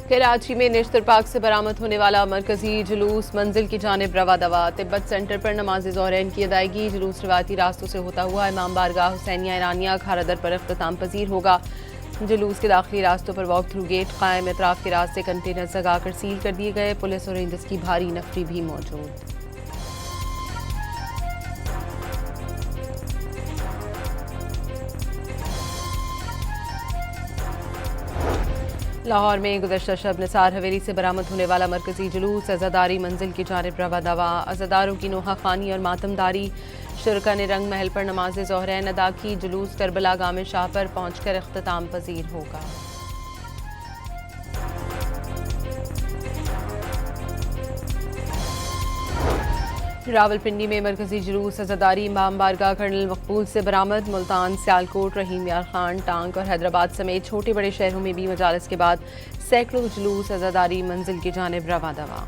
कराची में national park से बरामद होने वाला मरकजी जुलूस मंजिल की जानिब रवा दवा। तिब्बत सेंटर पर नमाज ज़ोहरैन की अदायगी। जुलूस रिवायती रास्तों से होता हुआ इमाम बारगाह हुसैनिया ईरानिया खारदर पर अख्ताम पजीर होगा। जुलूस के दाखिली रास्तों पर वॉक थ्रू गेट कायम। एतराफ़ के रास्ते कंटेनर लगाकर सील कर दिए गए। पुलिस और रेंजर्स की भारी नफरी भी मौजूद। लाहौर में गुज़श्ता शब निसार हवेली से बरामद होने वाला मरकजी जुलूस अज़ादारी मंजिल की जानिब रवा दवा। अज़ादारों की नोहा खानी और मातमदारी। शुरका ने रंग महल पर नमाज ज़ोहरैन अदा की। जुलूस करबला गामे शाह पर पहुंचकर इख्तिताम पजीर होगा। रावलपिंडी में मरकजी जुलूस अज़ादारी इमाम बारगाह कर्नल मकबूल से बरामद। मुल्तान, सियालकोट, रहीम यार खान, टांग और हैदराबाद समेत छोटे बड़े शहरों में भी मजालिस के बाद सैकड़ों जुलूस अज़ादारी मंजिल की जानिब रवा दवा।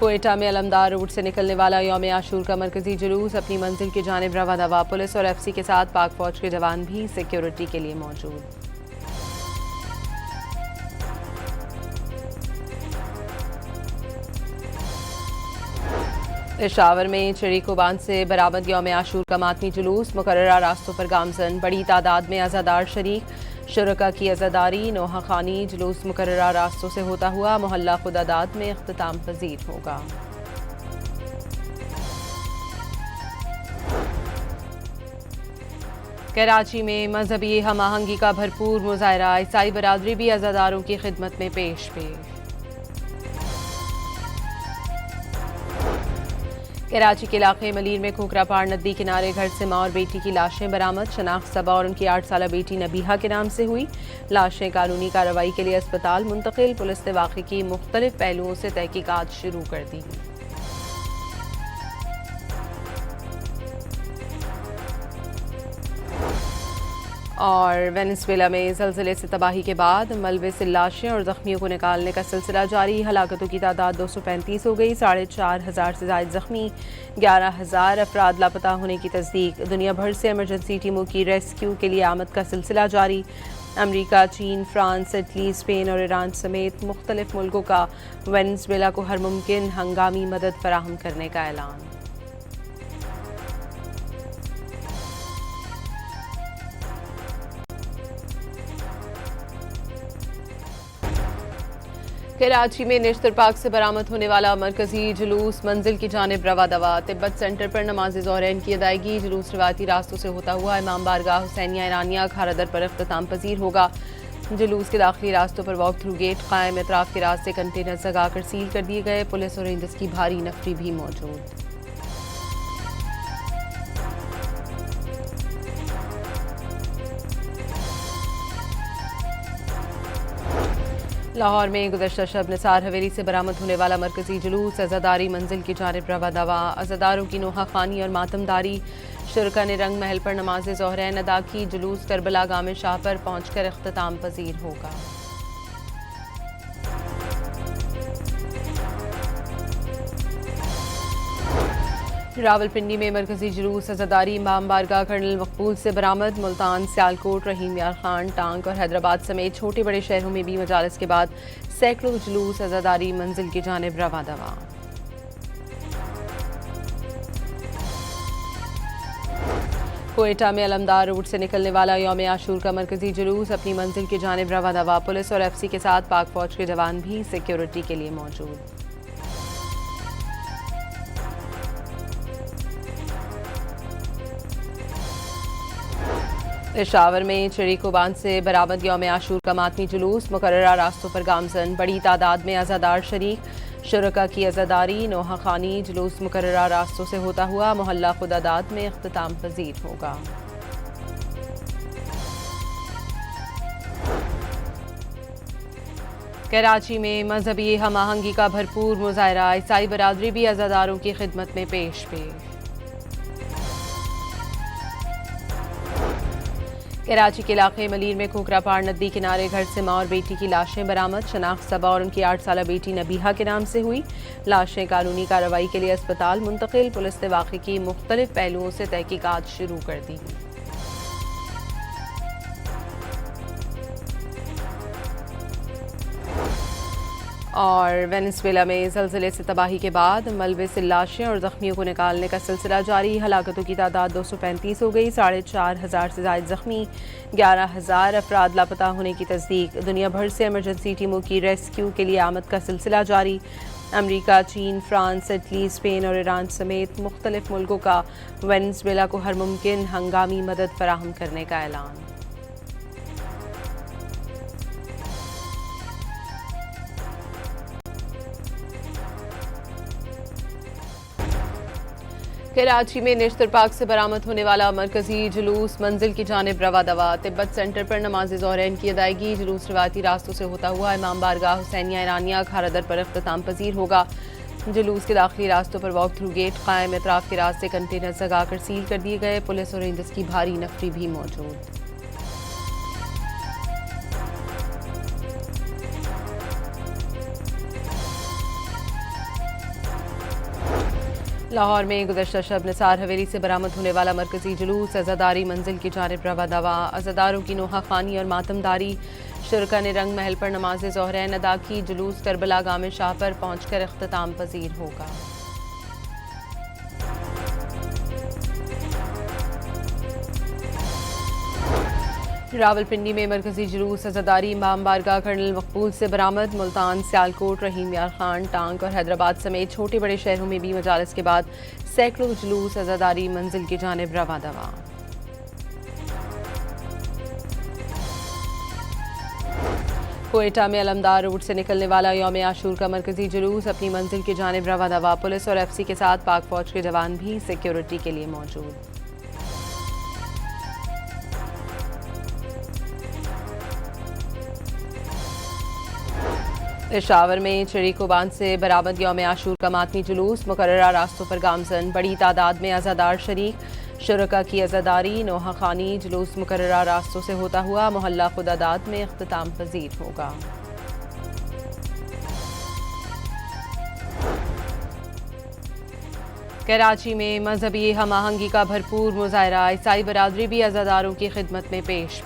कोयटा में अलमदार रोड से निकलने वाला यौम आशूर का मरकजी जुलूस अपनी मंजिल की जानिब रवा दवा। पुलिस और एफसी के साथ पाक फौज के जवान भी सिक्योरिटी के लिए मौजूद। पेशावर में चिड़ी को बांध से बरामद यौम आशूर का मातमी जुलूस। मुकर्ररा रास्तों पर गामजन। बड़ी तादाद में अज़ादार शरीक। शुरका की अज़ादारी नोहा खानी। जुलूस मुकर्ररा रास्तों से होता हुआ मोहल्ला खुदादाद में इख्तिताम पजीर होगा। कराची में मजहबी हम आहंगी का भरपूर मुजाहरा। ईसाई बरादरी भी अज़ादारों की खिदमत में पेश। कराची के इलाके मलीर में खोखरापाड़ नदी किनारे घर से माँ और बेटी की लाशें बरामद। शनाख्त सबा और उनकी 8 साला बेटी नबीहा के नाम से हुई। लाशें कानूनी कार्रवाई के लिए अस्पताल मुंतकिल। पुलिस ने वाक़े की मुख्तलिफ पहलुओं से तहकीकात शुरू कर दी। और वेनेज़ुएला में ज़लज़ले से तबाही के बाद मलबे से लाशें और ज़ख्मियों को निकालने का सिलसिला जारी। हलाकतों की तादाद 235 हो गई। 4,500 से ज़ायद ज़ख्मी। 11,000 अफराद लापता होने की तस्दीक। दुनिया भर से एमरजेंसी टीमों की रेस्क्यू के लिए आमद का सिलसिला जारी। अमरीका, चीन, फ्रांस, इटली, स्पेन और ईरान समेत मुख्तलिफ मुल्कों का वेनेज़ुएला को हर मुमकिन हंगामी मदद फराहम करने का ऐलान। कराची में नेशनल पार्क से बरामद होने वाला मरकजी जुलूस मंजिल की जानिब रवा दवा। तिब्बत सेंटर पर नमाज ज़ोहरैन की अदायगी। जुलूस रिवायती रास्तों से होता हुआ इमाम बारगाह हुसैनिया ईरानिया खारदर पर अख्तिताम पजीर होगा। जुलूस के दाखिली रास्तों पर वॉक थ्रू गेट कायम। एतराफ़ के रास्ते कंटेनर लगाकर सील कर दिए गए। पुलिस और रेंजर्स की भारी नफरी भी मौजूद। लाहौर में गुज़श्ता शब निसार हवेली से बरामद होने वाला मरकजी जुलूस अज़ादारी मंजिल की जानिब रवा दवा। अज़ादारों की नोहा खानी और मातमदारी। शुरका ने रंग महल पर नमाज ज़ोहरैन अदा की। जुलूस करबला गामे शाह पर पहुंचकर इख्तिताम पजीर होगा। रावलपिंडी में मरकजी जुलूस अज़ादारी इमाम बारगाह कर्नल मकबूल से बरामद। मुल्तान, सियालकोट, रहीम यार खान, टांग और हैदराबाद समेत छोटे बड़े शहरों में भी मजालिस के बाद सैकड़ों जुलूस अज़ादारी मंजिल की जानिब रवा दवा। कोयटा में अलमदार रोड से निकलने वाला यौम आशूर का मरकजी जुलूस अपनी मंजिल की जानिब रवा दवा। पुलिस और एफसी के साथ पाक फौज के जवान भी सिक्योरिटी के लिए मौजूद। पेशावर में चिड़ी को बांध से बरामद यौम आशूर का मातमी जुलूस। मुकर्ररा रास्तों पर गामजन। बड़ी तादाद में अज़ादार शरीक। शुरका की अज़ादारी नोहा खानी। जुलूस मुकर्ररा रास्तों से होता हुआ मोहल्ला खुदादाद में इख्तिताम पजीर होगा। कराची में मजहबी हम आहंगी का भरपूर मुजाहरा। ईसाई बरादरी भी अज़ादारों की खिदमत में पेश। कराची के इलाके मलीर में खोखरापाड़ नदी किनारे घर से माँ और बेटी की लाशें बरामद। शनाख्त सबा और उनकी 8 साला बेटी नबीहा के नाम से हुई। लाशें कानूनी कार्रवाई के लिए अस्पताल मुंतकिल। पुलिस ने वाक़े की मुख्तलिफ पहलुओं से तहकीकात शुरू कर दी। और वेनेजुएला में ज़लज़ले से तबाही के बाद मलबे से लाशें और ज़ख्मियों को निकालने का सिलसिला जारी। हलाकतों की तादाद 235 हो गई। 4,500 से ज़ायद ज़ख्मी, 11,000 अफराद लापता होने की तस्दीक। दुनिया भर से एमरजेंसी टीमों की रेस्क्यू के लिए आमद का सिलसिला जारी। अमरीका, चीन, फ्रांस, इटली, स्पेन और ईरान समेत मुख्तलिफ मुल्कों का वेनेजुएला को हर मुमकिन हंगामी मदद फराहम करने का ऐलान। कराची में नेशनल पार्क से बरामद होने वाला मरकजी जुलूस मंजिल की जानिब रवा दवा। तिब्बत सेंटर पर नमाज ज़ोहरैन की अदायगी। जुलूस रवायती रास्तों से होता हुआ इमाम बारगाह हुसैनिया ईरानिया खारदर पर इख्तिताम पजीर होगा। जुलूस के दाखिली रास्तों पर वॉक थ्रू गेट कायम। एतराफ़ के रास्ते कंटेनर जगाकर सील कर दिए गए। पुलिस और रेंजर्स की भारी नफरी भी मौजूद। लाहौर में गुज़श्ता शब निसार हवेली से बरामद होने वाला मरकजी जुलूस अज़ादारी मंजिल की जानिब रवा दवा। अज़ादारों की नोहा खानी और मातमदारी। शुरका ने रंग महल पर नमाज ज़ोहरैन अदा की। जुलूस करबला गामे शाह पर पहुंचकर इख्तिताम पजीर होगा। रावलपिंडी में मरकजी जुलूस अज़ादारी इमाम बारगाह कर्नल मकबूल से बरामद। मुल्तान, सियालकोट, रहीम यार खान, टांग और हैदराबाद समेत छोटे बड़े शहरों में भी मजालिस के बाद सैकड़ों जुलूस अज़ादारी मंजिल की जानिब रवा दवा। कोयटा में अलमदार रोड से निकलने वाला यौम आशूर का मरकजी जुलूस अपनी मंजिल की जानिब रवा दवा। पुलिस और FC के साथ पाक फौज के जवान भी सिक्योरिटी के लिए मौजूद। पेशावर में चिड़ीको बांध से बरामद यौम आशूर का मातमी जुलूस। मुकर्ररा रास्तों पर गामजन, बड़ी तादाद में अज़ादार शरीक। शुरका की अज़ादारी, नोहा खानी। जुलूस मुकर्ररा रास्तों से होता हुआ मोहल्ला खुदादाद में इख्तिताम पजीर होगा। कराची में मजहबी हम आहंगी का भरपूर मुजाहरा। ईसाई बरादरी भी अज़ादारों की खिदमत में पेश।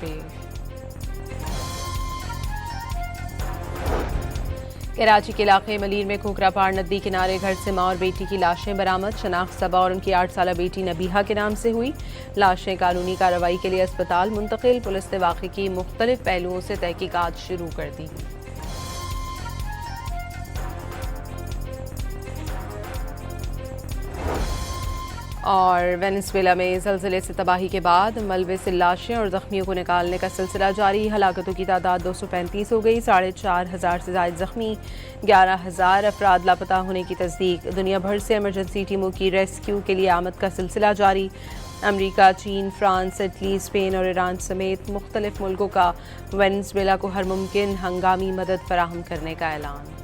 कराची के इलाके मलीर में खोखरा पहाड़ नदी किनारे घर से माँ और बेटी की लाशें बरामद। शनाख्त सबा और उनकी 8 साला बेटी नबीहा के नाम से हुई। लाशें कानूनी कार्रवाई के लिए अस्पताल मुंतकिल। पुलिस ने वाक़े की मुख्तलिफ पहलुओं से तहकीकात शुरू कर दी। और वेनेजुएला में ज़लज़ले से तबाही के बाद मलबे से लाशें और ज़ख्मियों को निकालने का सिलसिला जारी। हलाकतों की तादाद 235 हो गई। 4,500 से ज़ायद ज़ख्मी, 11,000 अफराद लापता होने की तस्दीक। दुनिया भर से एमरजेंसी टीमों की रेस्क्यू के लिए आमद का सिलसिला जारी। अमरीका, चीन, फ्रांस, इटली, स्पेन और ईरान समेत मुख्तलिफ मुल्कों का वेनेजुएला को हर मुमकिन हंगामी मदद फराहम करने का ऐलान।